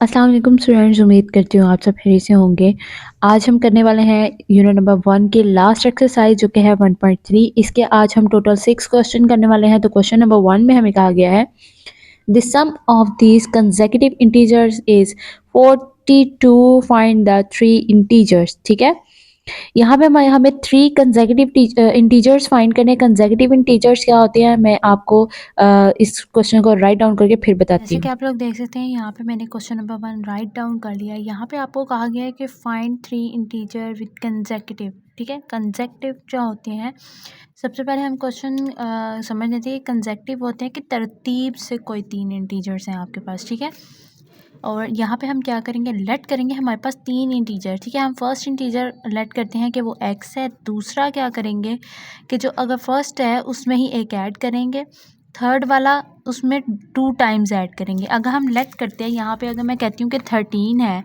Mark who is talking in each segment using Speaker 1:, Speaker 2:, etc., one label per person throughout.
Speaker 1: अस्सलाम वालेकुम स्टूडेंट्स, उम्मीद करती हूँ आप सब खैरियत से होंगे। आज हम करने वाले हैं यूनिट नंबर 1 की लास्ट एक्सरसाइज जो कि है 1.3। इसके आज हम टोटल 6 क्वेश्चन करने वाले हैं। तो क्वेश्चन नंबर 1 में हमें कहा गया है the sum of these consecutive integers is 42, find the three integers. ठीक है, यहाँ पे हमें हमें थ्री कंसेक्यूटिव इंटीजर्स फाइंड करने। कंसेक्यूटिव इंटीजर्स क्या होते हैं, मैं आपको इस क्वेश्चन को राइट डाउन करके फिर बताती
Speaker 2: जैसे कि
Speaker 1: हूँ।
Speaker 2: आप लोग देख सकते हैं यहाँ पे मैंने क्वेश्चन नंबर 1 राइट डाउन कर लिया है। यहाँ पे आपको कहा गया है कि find three integer with consecutive. ठीक है, कंसेक्यूटिव जो होते हैं, सबसे पहले हम क्वेश्चन समझ लेते हैं। कंसेक्यूटिव होते हैं कि तरतीब से कोई तीन इंटीजर्स हैं आपके पास। ठीक है, और यहाँ पे हम क्या करेंगे, लेट करेंगे हमारे पास तीन इंटीजर। ठीक है, हम फर्स्ट इंटीजर लेट करते हैं कि वो एक्स है। दूसरा क्या करेंगे कि जो अगर फर्स्ट है उसमें ही एक ऐड करेंगे, थर्ड वाला उसमें 2 टाइम्स ऐड करेंगे। अगर हम लेट करते हैं यहाँ पे, अगर मैं कहती हूँ कि 13 है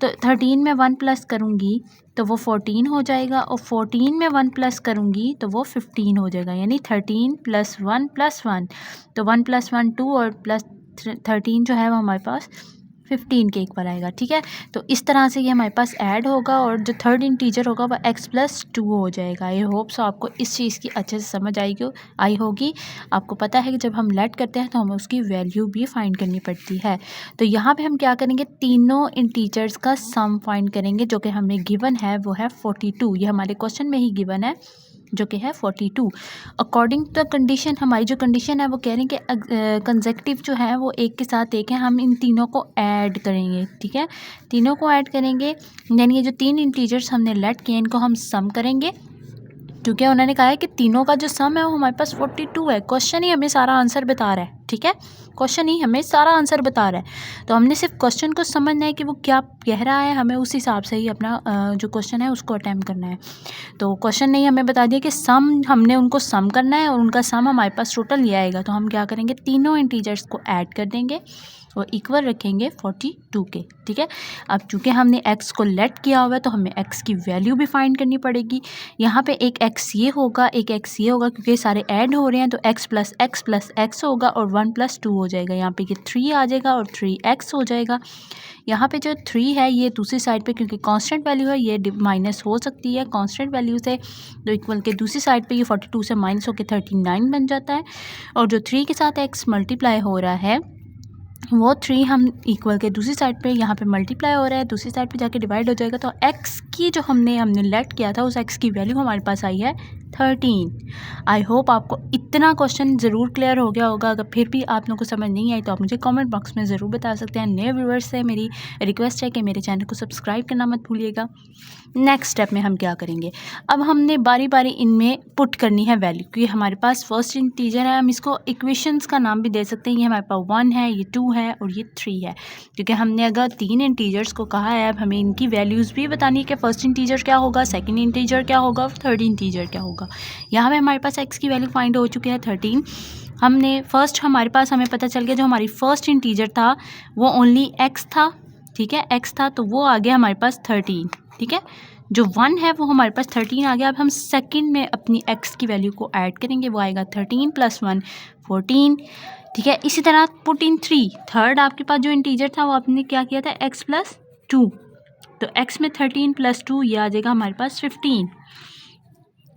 Speaker 2: तो 13 में 1 प्लस करूँगी तो वो 14 हो जाएगा, और 14 में 1 प्लस करूँगी तो वो 15 हो जाएगा। यानी 13 + 1 + 1, तो 1 + 1 2 और प्लस 13 जो है वो हमारे पास 15 के इक्वल आएगा। ठीक है, तो इस तरह से ये हमारे पास ऐड होगा और जो थर्ड इंटीजर होगा वो x + 2 हो जाएगा। आई होप सो आपको इस चीज़ की अच्छे से समझ आई होगी। आपको पता है कि जब हम लेट करते हैं तो हमें उसकी वैल्यू भी फाइंड करनी पड़ती है। तो यहाँ पे हम क्या करेंगे, तीनों इंटीजर्स का सम फाइंड करेंगे जो कि हमें गिवन है, वो है 42। ये हमारे क्वेश्चन में ही गिवन है जो कि है 42। अकॉर्डिंग टू द कंडीशन, हमारी जो कंडीशन है वो कह रही है कि कंसेक्यूटिव जो है वो एक के साथ एक है, हम इन तीनों को ऐड करेंगे। ठीक है, तीनों को ऐड करेंगे, यानी ये जो तीन इंटीजर्स हमने लेट किए इनको हम सम करेंगे, क्योंकि उन्होंने कहा है कि तीनों का जो सम है वो हमारे पास 42 है। क्वेश्चन ही हमें सारा आंसर बता रहा है। ठीक है, क्वेश्चन ही हमें सारा आंसर बता रहा है, तो हमने सिर्फ क्वेश्चन को समझना है कि वो क्या कह रहा है, हमें उस हिसाब से ही अपना जो क्वेश्चन है उसको अटैम्प्ट करना है। तो क्वेश्चन ने ही हमें बता दिया कि सम, हमने उनको सम करना है और उनका सम हमारे पास टोटल ये आएगा। तो हम क्या करेंगे, तीनों इंटीजर्स को ऐड कर देंगे और इक्वल रखेंगे 42 के। ठीक है, अब चूँकि हमने x को लेट किया हुआ है तो हमें x की वैल्यू भी फाइंड करनी पड़ेगी। यहाँ पे एक x ये होगा, एक x ये होगा, क्योंकि सारे ऐड हो रहे हैं तो x + x + x होगा और 1 + 2 हो जाएगा। यहाँ पे ये 3 आ जाएगा और 3x हो जाएगा। यहाँ पे जो 3 है ये दूसरी साइड पे, क्योंकि कांस्टेंट वैल्यू है, ये माइनस हो सकती है कांस्टेंट वैल्यू से, तो इक्वल के दूसरी साइड पे ये 42 से माइनस होकर 39 बन जाता है। और जो 3 के साथ x मल्टीप्लाई हो रहा है वो 3 हम इक्वल के दूसरी साइड पे, यहाँ पे मल्टीप्लाई हो रहा है, दूसरी साइड पे जाके डिवाइड हो जाएगा। तो x की जो हमने लेट किया था उस x की वैल्यू हमारे पास आई है 13। आई होप आपको इतना क्वेश्चन ज़रूर क्लियर हो गया होगा। अगर फिर भी आप लोगों को समझ नहीं आई तो आप मुझे कमेंट बॉक्स में ज़रूर बता सकते हैं। नए व्यूअर्स से मेरी रिक्वेस्ट है कि मेरे चैनल को सब्सक्राइब करना मत भूलिएगा। नेक्स्ट स्टेप में हम क्या करेंगे, अब हमने बारी बारी इनमें पुट करनी है वैल्यू, क्योंकि हमारे पास फर्स्ट इंटीजर है, हम इसको इक्वेशंस का नाम भी दे सकते हैं। ये हमारे पास 1 है, ये 2 है और ये 3 है, क्योंकि हमने अगर तीन इंटीजर्स को कहा है, अब हमें इनकी वैल्यूज़ भी बतानी है कि फर्स्ट इंटीजर क्या होगा, सेकंड इंटीजर क्या होगा और थर्ड इंटीजर क्या होगा। यहाँ पे हमारे पास x की वैल्यू फाइंड हो चुकी है 13। हमने फर्स्ट, हमारे पास हमें पता चल गया जो हमारी फर्स्ट इंटीजर था वो ओनली x था। ठीक है, x था, तो वो आ गया हमारे पास 13। ठीक है, जो 1 है वो हमारे पास 13 आ गया। अब हम सेकंड में अपनी x की वैल्यू को ऐड करेंगे, वो आएगा 13 + 1 14। ठीक है, इसी तरह पुट इन 3, थर्ड आपके पास जो इंटीजर था वो आपने क्या किया था, x + 2, तो x में 13 + 2 ये आ जाएगा हमारे पास 15।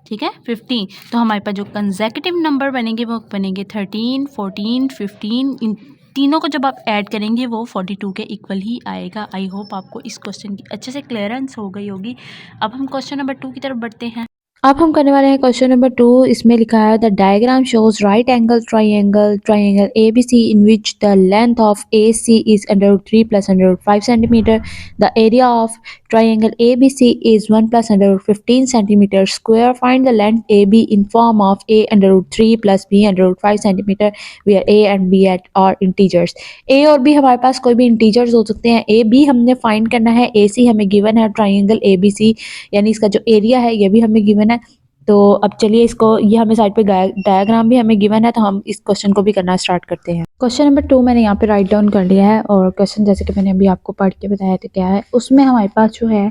Speaker 2: ठीक है, 15। तो हमारे पास जो कंसेक्यूटिव नंबर बनेंगे वो बनेंगे 13 14 15। इन तीनों को जब आप ऐड करेंगे वो 42 के इक्वल ही आएगा। आई होप आपको इस क्वेश्चन की अच्छे से क्लियरेंस हो गई होगी। अब हम क्वेश्चन नंबर 2 की तरफ बढ़ते हैं।
Speaker 1: अब हम करने वाले हैं क्वेश्चन नंबर 2। इसमें लिखा है the diagram shows right angle triangle ABC in which the length of AC is √3 + √5 centimetre. The area of triangle ABC is 1 + √15 centimeter square. Find the length AB in form of A √3 + B √5 centimeter, where A and B are integers. A और B हमारे पास कोई भी integers हो सकते हैं। A B हमने find करना है, AC हमें गिवन है, ट्राइंगल ABC यानी इसका जो एरिया है ये भी हमें गिवन है। तो अब चलिए इसको, ये हमें साइड पे डायग्राम भी हमें गिवन है, तो हम इस क्वेश्चन को भी करना स्टार्ट करते हैं। क्वेश्चन नंबर 2 मैंने यहाँ पे राइट डाउन कर लिया है, और क्वेश्चन जैसे कि मैंने अभी आपको पढ़ के बताया था क्या है, उसमें हमारे पास जो है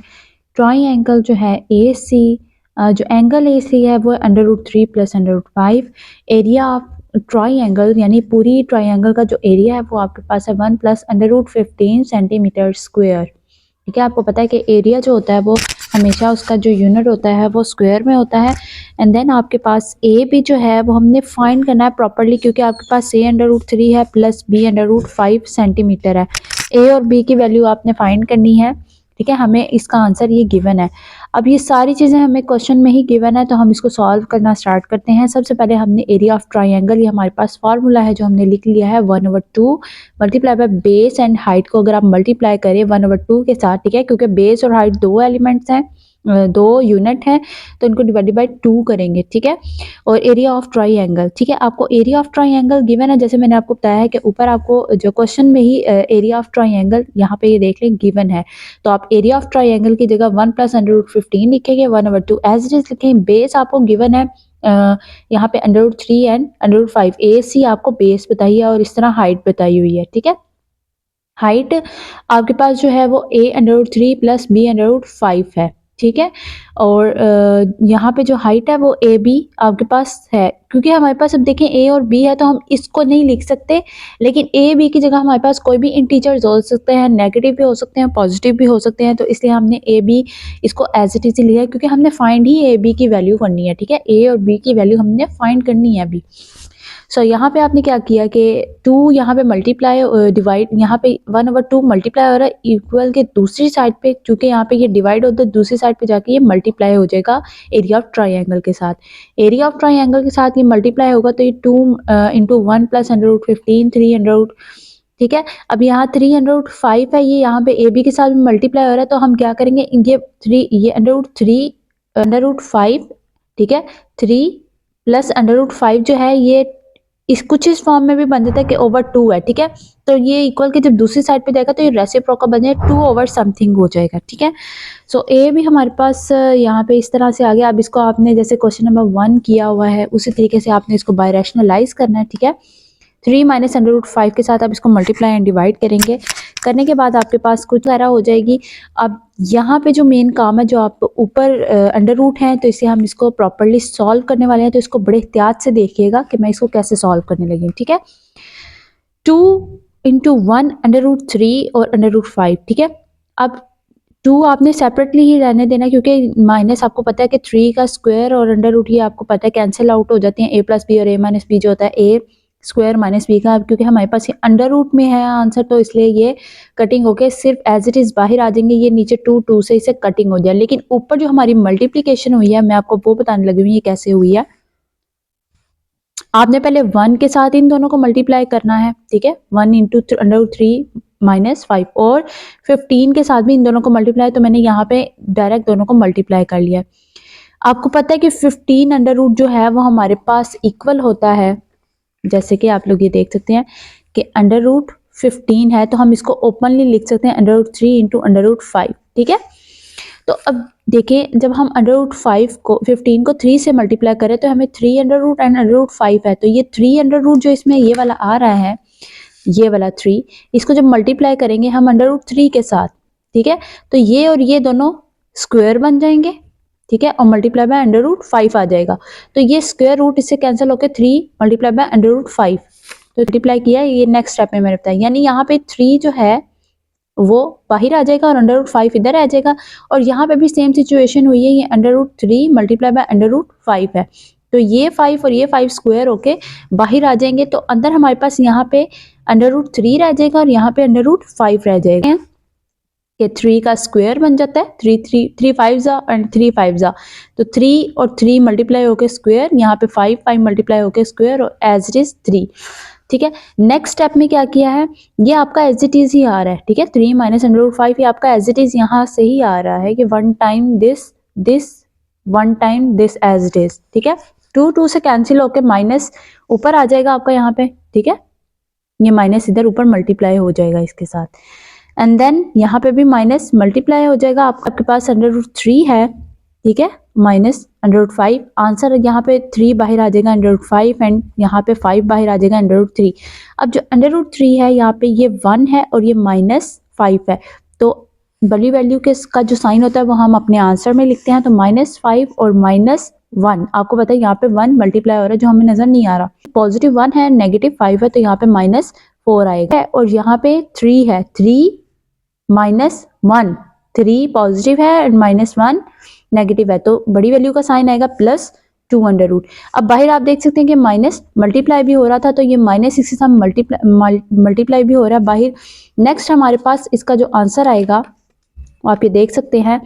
Speaker 1: ट्राइंगल जो है AC, जो एंगल AC है वो √3 + √5, एरिया ऑफ ट्राइंगल यानी पूरी ट्राइंगल का जो एरिया है वो आपके पास है 1 plus under root 15 centimetre square. ठीक है, आपको पता है कि एरिया जो होता है वो हमेशा उसका जो यूनिट होता है वो स्क्वायर में होता है। एंड देन आपके पास ए भी जो है वो हमने फाइंड करना है प्रॉपरली, क्योंकि आपके पास ए अंडर रूट 3 है plus B under root 5 centimetre है। ए और बी की वैल्यू आपने फाइंड करनी है। ठीक है, हमें इसका आंसर ये गिवन है। अब ये सारी चीज़ें हमें क्वेश्चन में ही गिवन है, तो हम इसको सॉल्व करना स्टार्ट करते हैं। सबसे पहले हमने एरिया ऑफ ट्राइंगल, ये हमारे पास फार्मूला है जो हमने लिख लिया है 1/2 multiply by base and height को अगर आप मल्टीप्लाई करें 1/2 के साथ, ठीक है, क्योंकि बेस और हाइट दो एलिमेंट्स हैं, दो यूनिट हैं, तो इनको डिवाइडेड बाय 2 करेंगे। ठीक है, और एरिया ऑफ ट्राइंगल, ठीक है, आपको एरिया ऑफ ट्राइंगल गिवन है, जैसे मैंने आपको बताया है कि ऊपर आपको जो क्वेश्चन में ही एरिया ऑफ ट्राइंगल यहाँ पे ये देख लें गिवन है, तो आप एरिया ऑफ ट्राइंगल की जगह 1 प्लस अंडर रूट 15 लिखेंगे, 1/2 एज इट इज लिखें। बेस आपको गिवन है यहाँ पे under root 3 and under root 5, A C आपको बेस बताइए और इस तरह हाइट बताई हुई है। ठीक है, हाइट आपके पास जो है वो a under root 3 plus B under root 5 है। ठीक है, और यहाँ पे जो हाइट है वो ए बी आपके पास है, क्योंकि हमारे पास अब देखें ए और बी है तो हम इसको नहीं लिख सकते, लेकिन ए बी की जगह हमारे पास कोई भी इंटीजर्स हो सकते हैं, नेगेटिव भी हो सकते हैं, पॉजिटिव भी हो सकते हैं, तो इसलिए हमने ए बी इसको एज इट इज लिया है, क्योंकि हमने फाइंड ही ए बी की वैल्यू करनी है। ठीक है, ए और बी की वैल्यू हमने फाइंड करनी है अभी। सो यहाँ पे आपने क्या किया कि 2 यहाँ पे मल्टीप्लाई डिवाइड, यहाँ पे 1/2 मल्टीप्लाई हो रहा है इक्वल के दूसरी साइड पे, चूंकि यहाँ पे ये डिवाइड होता है दूसरी साइड पे जाके ये मल्टीप्लाई हो जाएगा एरिया ऑफ ट्राइंगल के साथ। एरिया ऑफ ट्राइंगल के साथ ये मल्टीप्लाई होगा तो ये 2 into 1 plus under root 15 3 under root. ठीक है, अब यहाँ 3 अंडर रूट 5 है, ये यहाँ पे ए बी के साथ मल्टीप्लाई हो रहा है, तो हम क्या करेंगे, ये अंडर रूट 3 अंडर रूट 5, ठीक है, 3 प्लस अंडर रूट 5 जो है ये इस कुछ इस फॉर्म में भी बन जाता है कि ओवर 2 है। ठीक है, तो ये इक्वल के जब दूसरी साइड पे जाएगा तो ये रेसिप्रोकल बन जाएगा, 2 ओवर समथिंग हो जाएगा। ठीक है, सो ए भी हमारे पास यहाँ पे इस तरह से आ गया। अब इसको आपने जैसे क्वेश्चन नंबर 1 किया हुआ है उसी तरीके से आपने इसको बाय रैशनलाइज करना है। ठीक है, 3 माइनस अंडर रूट 5 के साथ आप इसको मल्टीप्लाई एंड डिवाइड करेंगे, करने के बाद आपके पास कुछ तरह हो जाएगी। अब यहाँ पे जो मेन काम है, जो आप ऊपर अंडर रूट है, तो इसे हम इसको प्रॉपरली सॉल्व करने वाले हैं, तो इसको बड़े एहतियात से देखिएगा कि मैं इसको कैसे सॉल्व करने लगी हूँ। ठीक है, 2 इंटू 1 अंडर रूट 3 और अंडर रूट 5। ठीक है, अब 2 आपने सेपरेटली ही रहने देना, क्योंकि माइनस आपको पता है कि 3 का स्क्वायर और अंडर रूट ये आपको पता है कैंसिल आउट हो जाते हैं, ए प्लस बी और ए माइनस बी जो होता है ए स्क्वायर माइनस बी का, क्योंकि हमारे पास ये अंडर रूट में है आंसर, तो इसलिए ये कटिंग होके सिर्फ एज इट इज बाहर आ जाएंगे, ये नीचे 2 2 से इसे कटिंग हो जाए। लेकिन ऊपर जो हमारी मल्टीप्लीकेशन हुई है मैं आपको वो बताने लगी हूँ ये कैसे हुई है। आपने पहले 1 के साथ इन दोनों को मल्टीप्लाई करना है। ठीक है, 1 इंटू अंडर रूट 3 माइनस 5 और 15 के साथ भी इन दोनों को मल्टीप्लाई, तो मैंने यहाँ पे डायरेक्ट दोनों को मल्टीप्लाई कर लिया। आपको पता है कि 15 अंडर रूट जो है वो हमारे पास इक्वल होता है, जैसे कि आप लोग ये देख सकते हैं कि अंडर रूट 15 है, तो हम इसको ओपनली लिख सकते हैं under root 3 into under root 5। ठीक है, तो अब देखिए जब हम अंडर रूट 5 को 15 को 3 से मल्टीप्लाई करें तो हमें 3 under root and under root 5 है, तो ये 3 अंडर रूट जो इसमें ये वाला आ रहा है, ये वाला 3, इसको जब मल्टीप्लाई करेंगे हम अंडर रूट 3 के साथ, ठीक है, तो ये और ये दोनों स्क्वायर बन जाएंगे। ठीक है, और मल्टीप्लाई बाय अंडर रूट 5 आ जाएगा, तो ये स्क्वायर रूट इससे कैंसिल होकर 3 मल्टीप्लाई बाय अंडर रूट 5, तो मल्टीप्लाई किया, ये नेक्स्ट स्टेप में मैंने बताया, यानी यहाँ पे 3 जो है वो बाहर आ जाएगा और अंडर रूट 5 इधर आ जाएगा, और यहाँ पे भी सेम सिचुएशन हुई है, ये under root 3 multiply by under root 5 है, तो ये 5 और ये 5 स्क्वायर होके बाहर आ जाएंगे, तो अंदर हमारे पास यहाँ पे अंडर रूट 3 रह जाएगा और यहाँ पे अंडर रूट 5 रह जाएगा, कि 3 का स्क्वायर बन जाता है, 3 5 जा एंड 3 5 जा, तो 3 और 3 मल्टीप्लाई होके स्क्वायर, यहाँ पे 5 5 मल्टीप्लाई होके स्क्वायर और एज इट इज 3। ठीक है, नेक्स्ट स्टेप में क्या किया है, ये आपका एज इट इज ही आ रहा है। ठीक है, 3 माइनस अंडर रूट 5 ये आपका एज इट इज यहाँ से ही आ रहा है कि 1 time this 1 time this as it is. ठीक है, 2 2 से कैंसिल होके माइनस ऊपर आ जाएगा आपका यहाँ पे। ठीक है, ये माइनस इधर ऊपर मल्टीप्लाई हो जाएगा इसके साथ, एंड देन यहाँ पे भी माइनस मल्टीप्लाई हो जाएगा, आपके पास अंडर रूट 3 है। ठीक है, माइनस अंडर रूट 5, आंसर यहाँ पे 3 बाहर आ जाएगा अंडर रूट 5 एंड यहाँ पे 5 बाहर आ जाएगा अंडर रूट 3। अब जो अंडर रूट 3 है यहाँ पे ये 1 है और ये माइनस 5 है, तो बड़ी वैल्यू के का जो साइन होता है वो हम अपने आंसर में लिखते हैं, तो -5 और 1, आपको पता है यहाँ पे 1 मल्टीप्लाई हो रहा है जो हमें नजर नहीं आ रहा। पॉजिटिव 1 है, नेगेटिव 5 है, तो यहाँ पे -4 आएगा। और यहाँ पे 3 है, 3 -1, 3 पॉजिटिव है एंड -1 नेगेटिव है, तो बड़ी वैल्यू का साइन आएगा +2 अंडर रूट। अब बाहर आप देख सकते हैं कि माइनस मल्टीप्लाई भी हो रहा था, तो ये माइनस इसके साथ मल्टीप्लाई भी हो रहा है बाहर। नेक्स्ट हमारे पास इसका जो आंसर आएगा वो आप ये देख सकते हैं।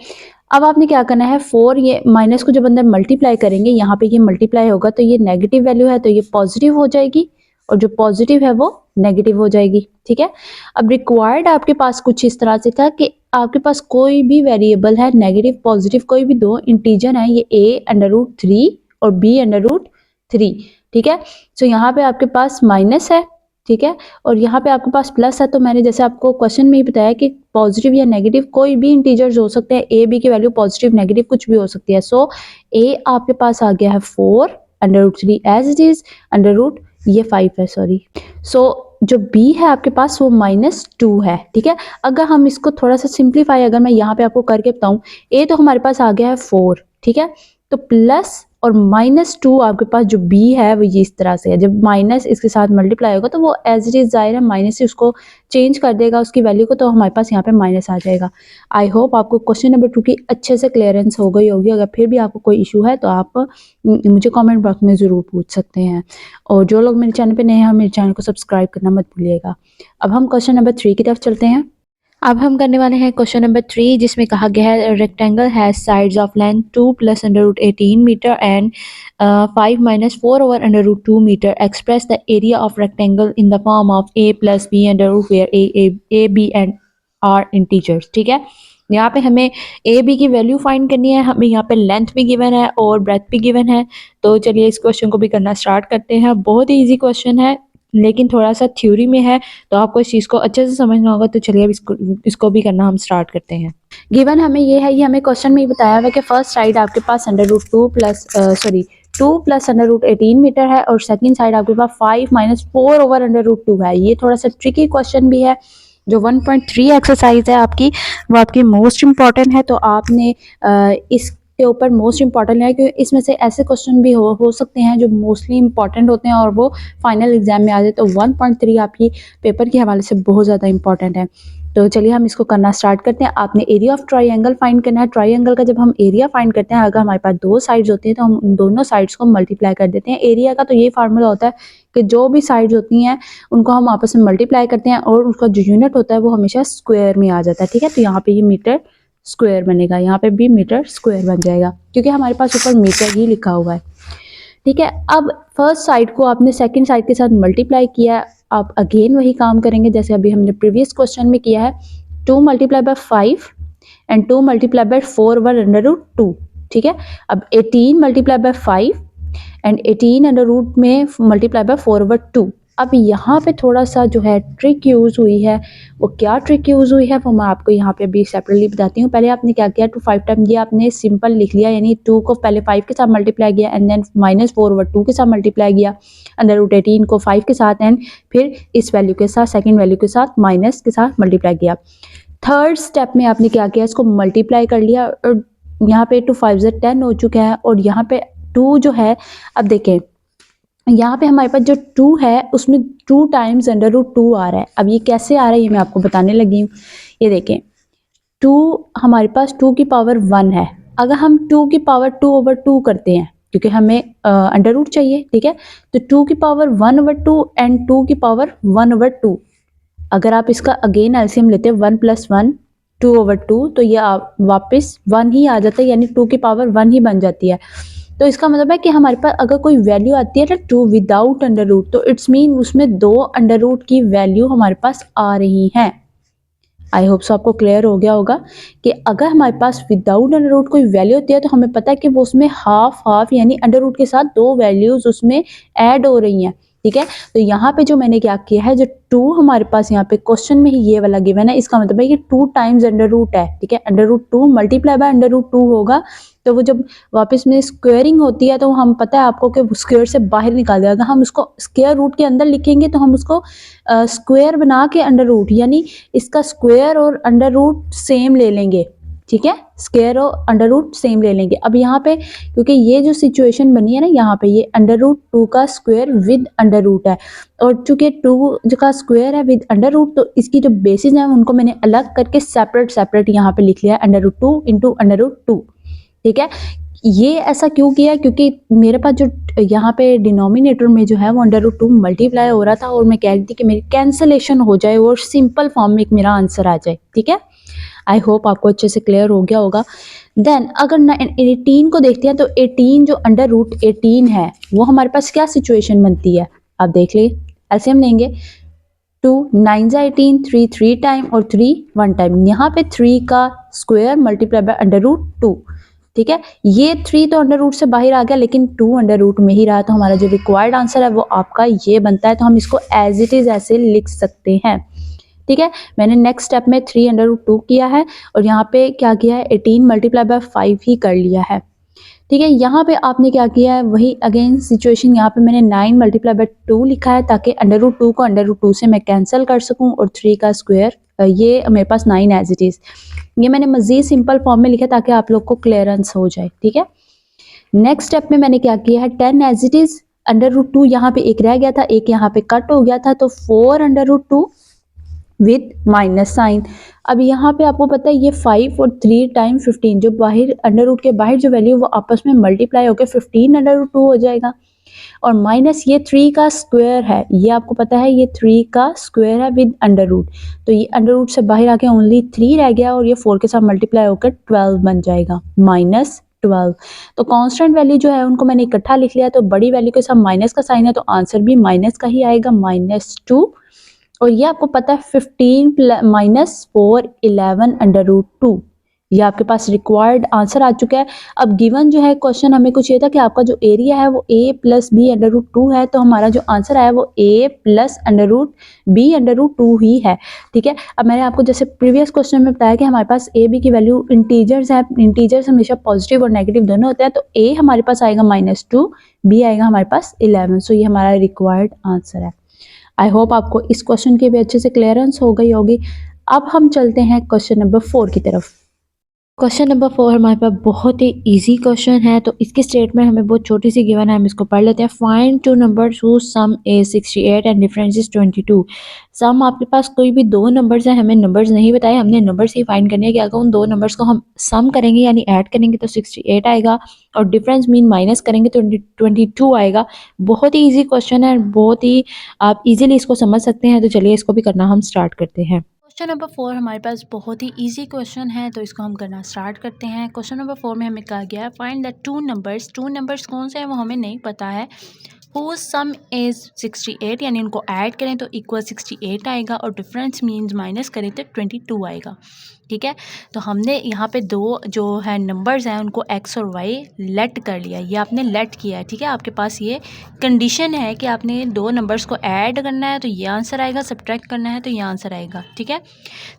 Speaker 1: अब आपने क्या करना है, 4 ये माइनस को जब अंदर मल्टीप्लाई करेंगे, यहाँ पे ये मल्टीप्लाई होगा तो ये नेगेटिव वैल्यू है तो ये पॉजिटिव हो जाएगी, और जो पॉजिटिव है वो नेगेटिव हो जाएगी। ठीक है, अब रिक्वायर्ड आपके पास कुछ इस तरह से था कि आपके पास कोई भी वेरिएबल है, नेगेटिव पॉजिटिव कोई भी दो इंटीजर है, ये a√3 और b√3। ठीक है, सो यहाँ पे आपके पास माइनस है, ठीक है, और यहाँ पे आपके पास प्लस है। तो मैंने जैसे आपको क्वेश्चन में ही बताया कि पॉजिटिव या नेगेटिव कोई भी इंटीजर्स हो सकते हैं, ए बी की वैल्यू पॉजिटिव नेगेटिव कुछ भी हो सकती है। सो ए आपके पास आ गया है 4√3 as it is, under root ये 5 है, सॉरी। सो जो बी है आपके पास वो -2 है। ठीक है, अगर हम इसको थोड़ा सा सिंप्लीफाई अगर मैं यहाँ पे आपको करके बताऊं, ए तो हमारे पास आ गया है 4, ठीक है, तो प्लस और -2 आपके पास जो बी है वो ये इस तरह से है। जब माइनस इसके साथ मल्टीप्लाई होगा तो वो एज इट इज जाहिर है माइनस से उसको चेंज कर देगा उसकी वैल्यू को, तो हमारे पास यहाँ पे माइनस आ जाएगा। आई होप आपको क्वेश्चन नंबर 2 की अच्छे से क्लियरेंस हो गई होगी। अगर फिर भी आपको कोई इशू है तो आप मुझे कमेंट बॉक्स में ज़रूर पूछ सकते हैं, और जो लोग मेरे चैनल पे नए हैं मेरे चैनल को सब्सक्राइब करना मत भूलिएगा। अब हम क्वेश्चन नंबर 3 की तरफ चलते हैं। अब हम करने वाले हैं क्वेश्चन नंबर 3, जिसमें कहा गया है rectangle has sides of length 2 + √18 metre and 5 - 4 over √2 metre. Express the area of rectangle in the form of a + b under root where a b and r integers. ठीक है, यहाँ पे हमें a b की वैल्यू फाइंड करनी है, हमें यहाँ पे लेंथ भी गिवन है और ब्रेथ भी गिवन है। तो चलिए इस क्वेश्चन को भी करना स्टार्ट करते हैं। बहुत ही ईजी क्वेश्चन है लेकिन थोड़ा सा थ्योरी में है, तो आपको इस चीज़ को अच्छे से समझना होगा। तो चलिए अब इसको भी करना हम स्टार्ट करते हैं। गिवन हमें ये है, ये हमें क्वेश्चन में ही बताया हुआ है कि फर्स्ट साइड आपके पास √2 प्लस 2 + √18 मीटर है, और सेकंड साइड आपके पास 5 - 4 ओवर √2 है। ये थोड़ा सा ट्रिकी क्वेश्चन भी है। जो 1.3 एक्सरसाइज है आपकी, वो आपकी मोस्ट इम्पॉर्टेंट है, तो आपने इस के ऊपर मोस्ट इंपॉर्टेंट है, क्योंकि इसमें से ऐसे क्वेश्चन भी हो सकते हैं जो मोस्टली इंपॉर्टेंट होते हैं और वो फाइनल एग्जाम में आ जाए। तो 1.3 आपकी पेपर के हवाले से बहुत ज़्यादा इंपॉर्टेंट है। तो चलिए हम इसको करना स्टार्ट करते हैं। आपने एरिया ऑफ ट्राइंगल फाइंड करना है। ट्राइंगल का जब हम एरिया फाइंड करते हैं, अगर हमारे पास दो साइड्स होती हैं तो हम उन दोनों साइड्स को मल्टीप्लाई कर देते हैं। एरिया का तो ये फार्मूला होता है कि जो भी साइड्स होती हैं उनको हम आपस में मल्टीप्लाई करते हैं, और उसका जो यूनिट होता है वो हमेशा स्क्वायर में आ जाता है। ठीक है, तो यहाँ पे ये मीटर स्क्वायर बनेगा, यहाँ पे भी मीटर स्क्वायर बन जाएगा क्योंकि हमारे पास ऊपर मीटर ही लिखा हुआ है। ठीक है, अब फर्स्ट साइड को आपने सेकंड साइड के साथ मल्टीप्लाई किया, आप अगेन वही काम करेंगे जैसे अभी हमने प्रीवियस क्वेश्चन में किया है। 2 × 5 एंड 2 × 4 ओवर √2। ठीक है, अब 18 × 5 एंड 18 अंडर रूट में मल्टीप्लाई बाय 4/2। अब यहाँ पे थोड़ा सा जो है ट्रिक यूज़ हुई है, वो क्या ट्रिक यूज़ हुई है वो मैं आपको यहाँ पे अभी सेपरेटली बताती हूँ। पहले आपने क्या किया, 2 5 टाइम ये आपने सिंपल लिख लिया, यानी 2 को पहले 5 के साथ मल्टीप्लाई किया एंड देन -4/2 के साथ मल्टीप्लाई किया, अंडर रूट 18 को 5 के साथ एंड फिर इस वैल्यू के साथ सेकेंड वैल्यू के साथ माइनस के साथ मल्टीप्लाई किया। थर्ड स्टेप में आपने क्या किया, इसको मल्टीप्लाई कर लिया, और यहाँ पे 2 5 10 हो चुका है, और यहाँ पे 2 जो है, अब देखें यहाँ पे हमारे पास जो 2 है उसमें 2 टाइम्स √2 आ रहा है। अब ये कैसे आ रहा है ये मैं आपको बताने लगी हूँ। ये देखें, 2 हमारे पास 2 की पावर 1 है। अगर हम 2 की पावर 2/2 करते हैं, क्योंकि हमें अंडर रूट चाहिए, ठीक है, तो 2 की पावर 1/2 एंड 2 की पावर 1/2, अगर आप इसका अगेन एलसीएम लेते हैं 1 + 1 2/2, तो ये वापस 1 ही आ जाता है, यानी 2 की पावर 1 ही बन जाती है। तो इसका मतलब है कि हमारे पास अगर कोई वैल्यू आती है ना 2 विदाउट अंडर रूट, तो इट्स मीन उसमें 2 अंडर रूट की वैल्यू हमारे पास आ रही हैं। आई होप सो आपको क्लियर हो गया होगा कि अगर हमारे पास विदाउट अंडर रूट कोई वैल्यू होती है तो हमें पता है कि वो उसमें हाफ हाफ यानी अंडर रूट के साथ 2 वैल्यूज उसमें ऐड हो रही हैं। ठीक है, तो यहाँ पे जो मैंने क्या किया है, जो 2 हमारे पास यहाँ पे क्वेश्चन में ही ये वाला गिवन है, इसका मतलब है कि 2 टाइम्स अंडर रूट है। ठीक है, under root 2 multiply by under root 2 होगा, तो वो जब वापस में स्क्वेयरिंग होती है तो हम पता है आपको कि स्क्वेयर से बाहर निकाल देगा। अगर हम उसको स्क्वेयर रूट के अंदर लिखेंगे तो हम उसको स्क्वेयर बना के अंडर रूट, यानी इसका स्क्वेयर और अंडर रूट सेम ले लेंगे। ठीक है, स्क्वायर और अंडर रूट सेम ले लेंगे। अब यहाँ पे क्योंकि ये जो सिचुएशन बनी है ना, यहाँ पे ये अंडर रूट 2 का स्क्वायर विद अंडर रूट है, और चूंकि 2 जो का स्क्वायर है विद अंडर रूट, तो इसकी जो बेसिस है उनको मैंने अलग करके सेपरेट सेपरेट यहाँ पे लिख लिया है, under root 2 into under root 2। ठीक है, ये ऐसा क्यों किया, क्योंकि मेरे पास जो यहाँ पे डिनोमिनेटर में जो है वो अंडर रूट 2 मल्टीप्लाई हो रहा था, और मैं कह रही थी कि मेरी कैंसलेशन हो जाए और सिंपल फॉर्म में एक मेरा आंसर आ जाए। ठीक है, आई होप आपको अच्छे से क्लियर हो गया होगा। देन अगर 18 को देखते हैं, तो 18 जो अंडर रूट 18 है वो हमारे पास क्या सिचुएशन बनती है, आप देख लिए, एलसीएम लेंगे। 2 9 जा 18, 3 3 टाइम और 3 1 टाइम। यहाँ पे 3 का square multiply by under root 2। ठीक है, ये 3 तो अंडर रूट से बाहर आ गया, लेकिन 2 अंडर रूट में ही रहा, तो हमारा जो रिक्वायर्ड आंसर है वो आपका ये बनता है। तो हम इसको एज इट इज ऐसे लिख सकते हैं। ठीक है, मैंने नेक्स्ट स्टेप में 3 अंडर रूट 2 किया है, और यहाँ पे क्या किया है, 18 मल्टीप्लाई बाय 5 ही कर लिया है। ठीक है, यहाँ पे आपने क्या किया है, वही अगेन सिचुएशन, यहाँ पे मैंने 9 मल्टीप्लाई बाय 2 लिखा है, ताकि अंडर रूट 2 को अंडर रूट 2 से मैं कैंसिल कर सकूँ, और 3 का स्क्वायर, ये मेरे पास 9 एज इट इज। ये मैंने मजीद सिंपल फॉर्म में लिखा ताकि आप लोग को क्लियरेंस हो जाए। ठीक है, नेक्स्ट स्टेप में मैंने क्या किया है, 10 as it is, under root 2 यहाँ पे एक रह गया था, एक यहाँ पे कट हो गया था, तो 4 under root 2 with minus sign. अब यहाँ पे आपको पता है ये 5 और 3 टाइम 15, जो बाहर अंडर रूट के बाहर जो वैल्यू वो आपस में मल्टीप्लाई होकर 15 अंडर रूट 2 हो जाएगा, और माइनस ये 3 का स्क्वायर है, ये आपको पता है ये 3 का स्क्वायर है विद अंडर रूट, तो ये अंडर रूट से बाहर आके ओनली 3 रह गया, और ये 4 के साथ मल्टीप्लाई होकर 12 बन जाएगा, माइनस 12। तो कांस्टेंट वैल्यू जो है उनको मैंने इकट्ठा लिख लिया, तो बड़ी वैल्यू के साथ माइनस का साइन है, तो आंसर भी माइनस का ही आएगा, -2। और ये आपको पता है 15 माइनस 4 11 अंडर रूट 2, ये आपके पास रिक्वायर्ड आंसर आ चुका है। अब गिवन जो है क्वेश्चन हमें कुछ ये था कि आपका जो एरिया है वो a plus B under root 2 है, तो हमारा जो आंसर आया वो a plus under root B under root 2 ही है। ठीक है, अब मैंने आपको जैसे प्रीवियस क्वेश्चन में बताया कि हमारे पास a b की वैल्यू इंटीजर्स है, इंटीजर्स हमेशा पॉजिटिव और नेगेटिव दोनों होते हैं, तो a हमारे पास आएगा -2, b आएगा हमारे पास 11। सो ये हमारा रिक्वायर्ड आंसर है। आई होप आपको इस क्वेश्चन की भी अच्छे से क्लियरेंस हो गई होगी। अब हम चलते हैं क्वेश्चन नंबर 4 की तरफ। क्वेश्चन नंबर 4 हमारे पास बहुत ही इजी क्वेश्चन है, तो इसकी स्टेटमेंट हमें बहुत छोटी सी गिवन है, हम इसको पढ़ लेते हैं। Find two numbers whose sum is 68 and difference is 22। Sum आपके पास कोई भी दो नंबर्स हैं, हमें नंबर्स नहीं बताए, हमने नंबर्स ही फाइंड करने हैं कि अगर उन दो नंबर्स को हम सम करेंगे यानी ऐड करेंगे तो 68 आएगा, और डिफरेंस मीन माइनस करेंगे तो 22 आएगा। बहुत ही ईजी क्वेश्चन है, बहुत ही आप इजीली इसको समझ सकते हैं, तो चलिए इसको भी करना हम स्टार्ट करते हैं।
Speaker 2: क्वेश्चन नंबर 4 हमारे पास बहुत ही इजी क्वेश्चन है, तो इसको हम करना स्टार्ट करते हैं। क्वेश्चन नंबर 4 में हमें कहा गया है फाइंड द टू नंबर्स कौन से हैं वो हमें नहीं पता है, whose सम इज़ 68, यानी उनको ऐड करें तो इक्वल 68 आएगा, और डिफरेंस मीन्स माइनस करें तो 22 आएगा। ठीक है, तो हमने यहाँ पे दो जो है नंबर्स हैं उनको x और y लेट कर लिया, ये आपने लेट किया है। ठीक है, आपके पास ये कंडीशन है कि आपने दो नंबर्स को ऐड करना है तो ये आंसर आएगा, सब्ट्रैक्ट करना है तो ये आंसर आएगा। ठीक है,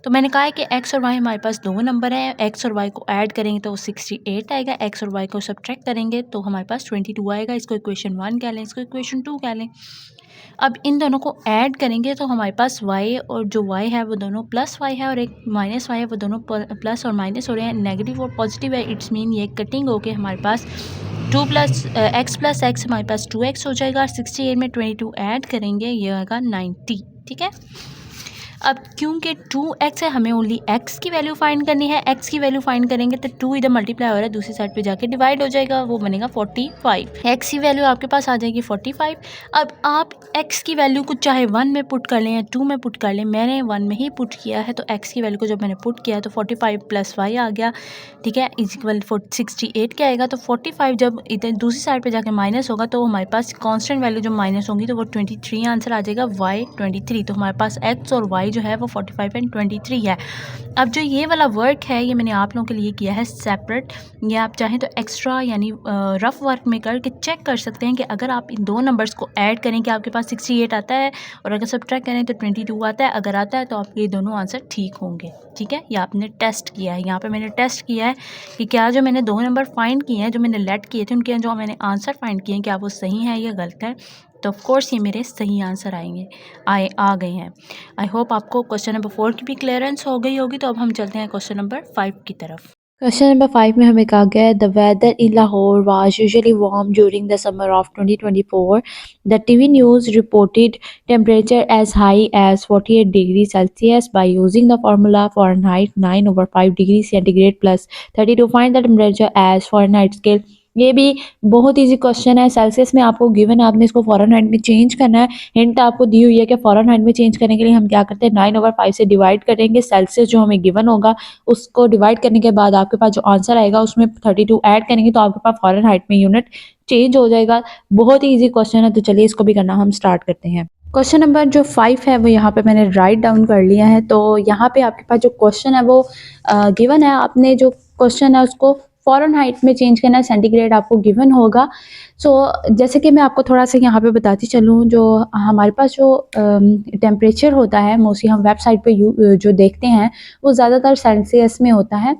Speaker 2: तो मैंने कहा है कि x और y हमारे पास दो नंबर हैं, x और y को ऐड करेंगे तो 68 आएगा, x और y को सब्ट्रैक्ट करेंगे तो हमारे पास 22 आएगा। इसको इक्वेशन 1 कह लें, इसको इक्वेशन 2 कह लें। अब इन दोनों को ऐड करेंगे तो हमारे पास y और जो y है वो दोनों प्लस y है, और एक माइनस y है, वो दोनों प्लस और माइनस हो रहे हैं, नेगेटिव और पॉजिटिव है। इट्स मीन ये कटिंग होके हमारे पास 2 प्लस x हमारे पास 2x हो जाएगा, 68 में 22 ऐड करेंगे ये आएगा 90। ठीक है, अब क्योंकि 2x है हमें ओनली x की वैल्यू फाइंड करनी है, x की वैल्यू फाइंड करेंगे तो 2 इधर मल्टीप्लाई हो रहा है, दूसरी साइड पे जाके डिवाइड हो जाएगा, वो बनेगा 45। x की वैल्यू आपके पास आ जाएगी 45। अब आप x की वैल्यू को चाहे 1 में पुट कर लें या 2 में पुट कर लें, मैंने 1 में ही पुट किया है, तो x की वैल्यू को जब मैंने पुट किया तो 45 प्लस y आ गया। ठीक है, इज इक्वल 68 क्या आएगा, तो 45 जब इधर दूसरी साइड पे जाके माइनस होगा तो हमारे पास कांस्टेंट वैल्यू जब माइनस होंगी तो वो 23 आंसर आ जाएगा, y 23। तो हमारे पास x और y जो है वो 45 एंड 23 है। अब जो ये वाला वर्क है ये मैंने आप लोगों के लिए किया है सेपरेट, ये आप चाहें तो एक्स्ट्रा यानी रफ वर्क में करके चेक कर सकते हैं कि अगर आप इन दो नंबर्स को ऐड करें कि आपके पास 68 आता है, और अगर सब्ट्रैक्ट करें तो 22 आता है। अगर आता है तो आपके ये दोनों आंसर ठीक होंगे। ठीक है, ये आपने टेस्ट किया है, यहाँ पे मैंने टेस्ट किया है कि क्या जो मैंने दो नंबर फाइंड किए हैं, जो मैंने लेट किए थे उनके जो मैंने आंसर फाइंड किए हैं, क्या वो सही है या गलत है। तो ऑफ कोर्स ये मेरे सही आंसर आ गए हैं। आई होप आपको क्वेश्चन नंबर 4 की भी क्लियरेंस हो गई होगी। तो अब हम चलते हैं क्वेश्चन नंबर 5 की तरफ।
Speaker 1: क्वेश्चन नंबर 5 में हमें कहा गया है the weather in Lahore was usually warm during the summer of 2024. The TV news reported temperature as high as 48 degree Celsius by using the formula Fahrenheit 9/5 degree centigrade plus 32. Find the temperature as Fahrenheit scale. ये भी बहुत easy question है। Celsius में आपको given है, आपने इसको Fahrenheit में चेंज करना है। हिंट आपको दी हुई है कि फ़ारेनहाइट में चेंज करने के लिए हम क्या करते हैं, 9/5 से डिवाइड करेंगे। सेल्सियस जो हमें गिवन होगा उसको डिवाइड करने के बाद आपके पास जो आंसर आएगा उसमें 32 ऐड करेंगे तो आपके पास फ़ारेनहाइट में यूनिट चेंज हो जाएगा। बहुत ही ईजी क्वेश्चन है, तो चलिए इसको भी करना हम स्टार्ट करते हैं। क्वेश्चन नंबर जो 5 है वो यहाँ पे मैंने राइट डाउन कर लिया है। तो यहाँ पे आपके पास जो क्वेश्चन है वो गिवन है, आपने जो क्वेश्चन है उसको फ़ारेनहाइट में चेंज करना है, सेंटीग्रेड आपको गिवन होगा। सो जैसे कि मैं आपको थोड़ा-सा यहाँ पे बताती चलूँ, जो हमारे पास जो टेम्परेचर होता है मोस्टली हम वेबसाइट पे जो देखते हैं वो ज़्यादातर सेल्सियस में होता है।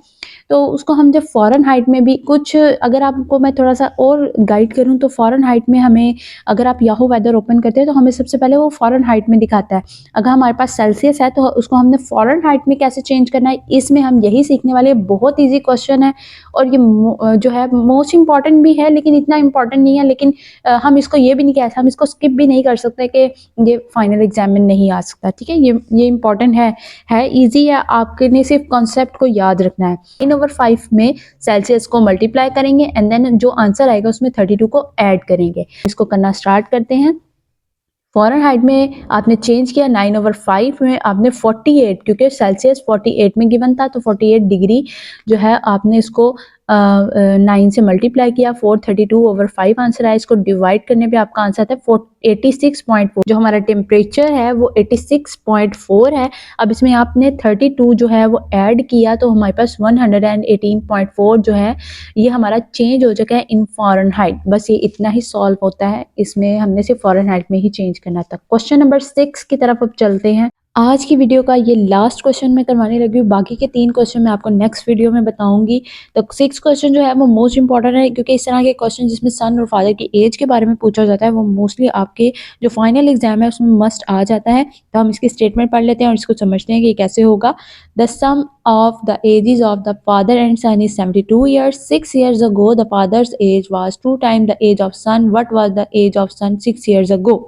Speaker 1: तो उसको हम जब फ़ारेनहाइट में भी कुछ, अगर आपको मैं थोड़ा-सा और गाइड करूँ तो फ़ारेनहाइट में हमें, अगर आप याहू वेदर ओपन करते हैं तो हमें सबसे पहले वो फ़ारेनहाइट में दिखाता है। अगर हमारे पास सेल्सियस है तो उसको हमने फ़ारेनहाइट में कैसे चेंज करना है, इसमें हम यही सीखने वाले हैं। बहुत ईज़ी क्वेश्चन है और ये जो है मोस्ट इम्पोर्टेंट भी है, लेकिन इतना इम्पोर्टेंट नहीं है। लेकिन हम इसको ये भी नहीं कह सकते, हम इसको स्किप भी नहीं कर सकते कि ये फाइनल एग्ज़ाम में नहीं आ सकता, ठीक है? ये इम्पोर्टेंट है ईज़ी है, आपने सिर्फ कॉन्सेप्ट को याद रखना है। 9/5 में सेल्सियस को मल्टीप्लाई करेंगे एंड देन जो आंसर आएगा उसमें 32 को ऐड करेंगे। इसको करना स्टार्ट करते हैं। फ़ारेनहाइट में आपने चेंज किया, 9/5 में आपने 48, क्योंकि सेल्सियस 48 में गिवन था तो 48 डिग्री जो है आपने इसको 9 से मल्टीप्लाई किया, 432/5 आंसर आया। इसको डिवाइड करने पे आपका आंसर आता है 86.4। जो हमारा टेम्परेचर है वो 86.4 है। अब इसमें आपने 32 जो है वो ऐड किया तो हमारे पास 118.4 जो है ये हमारा चेंज हो चुका है इन फ़ारेनहाइट। बस ये इतना ही सॉल्व होता है, इसमें हमने सिर्फ फ़ारेनहाइट में ही चेंज करना था। क्वेश्चन नंबर 6 की तरफ अब चलते हैं। आज की वीडियो का ये लास्ट क्वेश्चन मैं करवाने लगी हूँ, बाकी के 3 क्वेश्चन मैं आपको नेक्स्ट वीडियो में बताऊँगी। तो 6 क्वेश्चन जो है वो मोस्ट इंपॉर्टेंट है, क्योंकि इस तरह के क्वेश्चन जिसमें सन और फादर की एज के बारे में पूछा जाता है वो मोस्टली आपके जो फाइनल एग्जाम है उसमें मस्ट आ जाता है। तो हम इसकी स्टेटमेंट पढ़ लेते हैं और इसको समझते हैं कि ये कैसे होगा। The sum of the ages of the father and son is 72 years. 6 years ago, the father's age was 2 times the age of son. What was the age of son 6 years ago?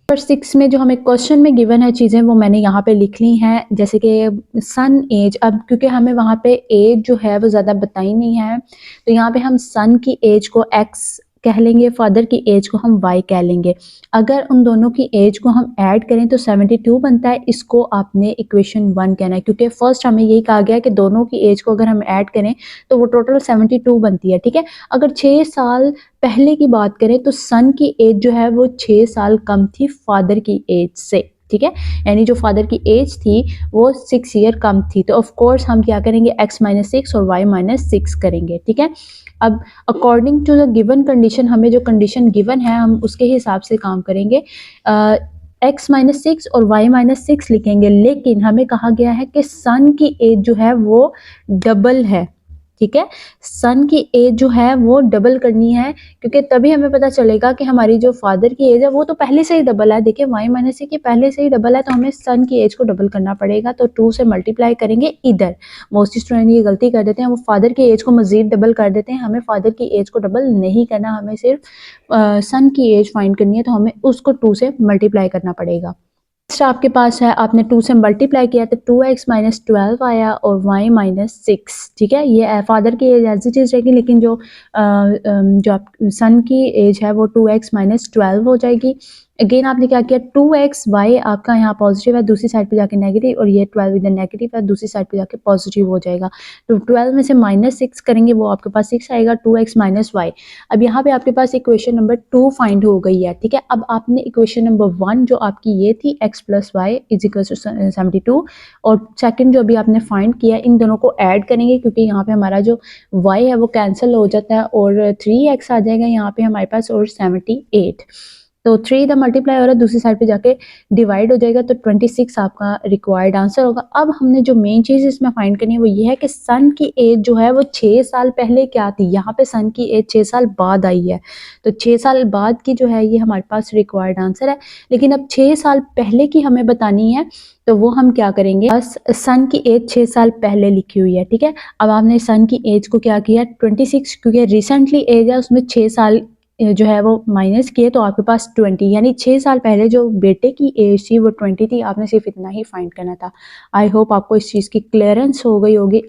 Speaker 1: Number 6 में जो हमें question में given है चीज़ें वो मैंने यहाँ पे लिख ली हैं, जैसे कि सन एज। अब क्योंकि हमें वहाँ पे एज जो है वो ज़्यादा बताई नहीं है तो यहाँ पे हम सन की एज को एक्स कह लेंगे, फादर की एज को हम वाई कह लेंगे। अगर उन दोनों की एज को हम ऐड करें तो 72 बनता है। इसको आपने इक्वेशन 1 कहना है, क्योंकि फर्स्ट हमें यही कहा गया है कि दोनों की एज को अगर हम ऐड करें तो वो टोटल 72 बनती है, ठीक है? अगर 6 साल पहले की बात करें तो सन की एज जो है वो 6 साल कम थी फादर की एज से, ठीक है? यानी जो फादर की एज थी वो 6 ईयर कम थी। तो ऑफ कोर्स हम क्या करेंगे, x-6 और y-6 करेंगे, ठीक है? अब according to the given condition, हमें जो कंडीशन गिवन है हम उसके हिसाब से काम करेंगे। x-6 और y-6 लिखेंगे, लेकिन हमें कहा गया है कि सन की एज जो है वो डबल है, ठीक है? सन की एज जो है वो डबल करनी है, क्योंकि तभी हमें पता चलेगा कि हमारी जो फादर की एज है वो तो पहले से ही डबल है। देखिए y-6 की पहले से ही डबल है तो हमें सन की एज को डबल करना पड़ेगा। तो 2 से मल्टीप्लाई करेंगे इधर। मोस्टली स्टूडेंट ये गलती कर देते हैं, वो फादर की एज को मजीद डबल कर देते हैं। हमें फादर की एज को डबल नहीं करना, हमें सिर्फ सन की एज फाइंड करनी है, तो हमें उसको 2 से मल्टीप्लाई करना पड़ेगा। नेक्स्ट आपके पास है, आपने 2 से मल्टीप्लाई किया तो 2x-12 आया और y-6, ठीक है? ये फादर की एज एज इट इज़ रहेगी, लेकिन जो आप सन की एज है वो 2x-12 हो जाएगी। अगेन आपने क्या किया, 2x y आपका यहाँ पॉजिटिव है, दूसरी साइड पे जाके नेगेटिव, और ये 12 इधर नेगेटिव है, दूसरी साइड पे जाके पॉजिटिव हो जाएगा। तो 12 में से -6 करेंगे वो आपके पास 6 आएगा, 2x - y। अब यहाँ पे आपके पास इक्वेशन नंबर 2 फाइंड हो गई है, ठीक है? अब आपने इक्वेशन नंबर 1 जो आपकी ये थी x + y = 72, और सेकंड जो अभी आपने फाइंड किया, इन दोनों को ऐड करेंगे, क्योंकि यहाँ पे हमारा जो y है वो कैंसिल हो जाता है और 3x आ जाएगा यहाँ पे हमारे पास और 78। तो 3 इधर मल्टीप्लाई हो रहा है, दूसरी साइड पे जाके डिवाइड हो जाएगा, तो 26 आपका रिक्वायर्ड आंसर होगा। अब हमने जो मेन चीज़ इसमें फाइंड करनी है वो ये है कि सन की एज जो है वो 6 साल पहले क्या थी। यहाँ पे सन की एज 6 साल बाद आई है, तो 6 साल बाद की जो है ये हमारे पास रिक्वायर्ड आंसर है। लेकिन अब 6 साल पहले की हमें बतानी है, तो वो हम क्या करेंगे, बस सन की एज 6 साल पहले लिखी हुई है, ठीक है। अब आपने सन की एज को क्या किया, 26, क्योंकि रिसेंटली एज है उसमें 6 साल जो है वो माइनस किए, तो आपके पास 20, यानी 6 साल पहले जो बेटे की एज थी वो 20 थी। आपने सिर्फ इतना ही फाइंड करना था। आई होप आपको इस चीज़ की क्लियरेंस हो गई होगी।